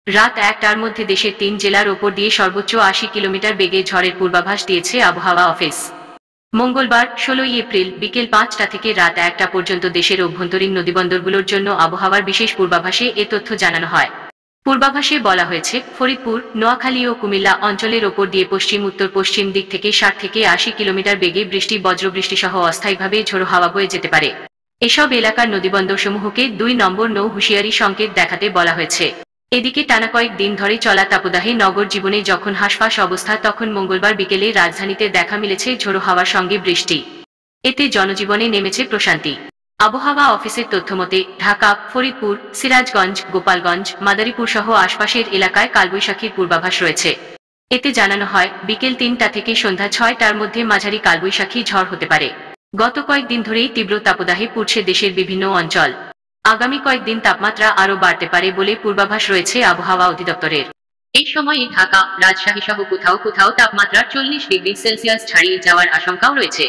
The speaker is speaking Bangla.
রাত ১টার মধ্যে দেশের ৩ জেলার ওপর দিয়ে সর্বোচ্চ ৮০ কিলোমিটার বেগে ঝড়ের পূর্বাভাস দিয়েছে আবহাওয়া অফিস। মঙ্গলবার ১৬ই এপ্রিল বিকেল ৫টা থেকে রাত ১টা পর্যন্ত দেশের অভ্যন্তরীণ নদীবন্দরগুলোর জন্য আবহাওয়ার বিশেষ পূর্বাভাসে এ তথ্য জানানো হয়। পূর্বাভাসে বলা হয়েছে, ফরিদপুর, নোয়াখালী ও কুমিল্লা অঞ্চলের ওপর দিয়ে পশ্চিম উত্তর পশ্চিম দিক থেকে ৬০ থেকে ৮০ কিলোমিটার বেগে বৃষ্টি বজ্রবৃষ্টি সহ অস্থায়ীভাবে ঝোড়ো হাওয়া বয়ে যেতে পারে। এসব এলাকার নদীবন্দরসমূহকে ২ নম্বর নৌ হুঁশিয়ারি সংকেত দেখাতে বলা হয়েছে। এদিকে টানা কয়েক দিন ধরে চলা তাপদাহে নগর জীবনে যখন হাঁসফাঁস অবস্থা, তখন মঙ্গলবার বিকেলে রাজধানীতে দেখা মিলেছে ঝোড়ো হাওয়ার সঙ্গে বৃষ্টি। এতে জনজীবনে নেমেছে প্রশান্তি। আবহাওয়া অফিসের তথ্যমতে ঢাকা, ফরিদপুর, সিরাজগঞ্জ, গোপালগঞ্জ, মাদারীপুর সহ আশপাশের এলাকায় কালবৈশাখীর পূর্বাভাস রয়েছে। এতে জানানো হয়, বিকেল ৩টা থেকে সন্ধ্যা ৬টার মধ্যে মাঝারি কালবৈশাখী ঝড় হতে পারে। গত কয়েকদিন ধরেই তীব্র তাপদাহে পুড়ছে দেশের বিভিন্ন অঞ্চল। আগামী কয়েকদিন তাপমাত্রা আরও বাড়তে পারে বলে পূর্বাভাস রয়েছে আবহাওয়া অধিদপ্তরের। এই সময়ে ঢাকা, রাজশাহী সহ কোথাও কোথাও তাপমাত্রা ৪০ ডিগ্রি সেলসিয়াস ছাড়িয়ে যাওয়ার আশঙ্কাও রয়েছে।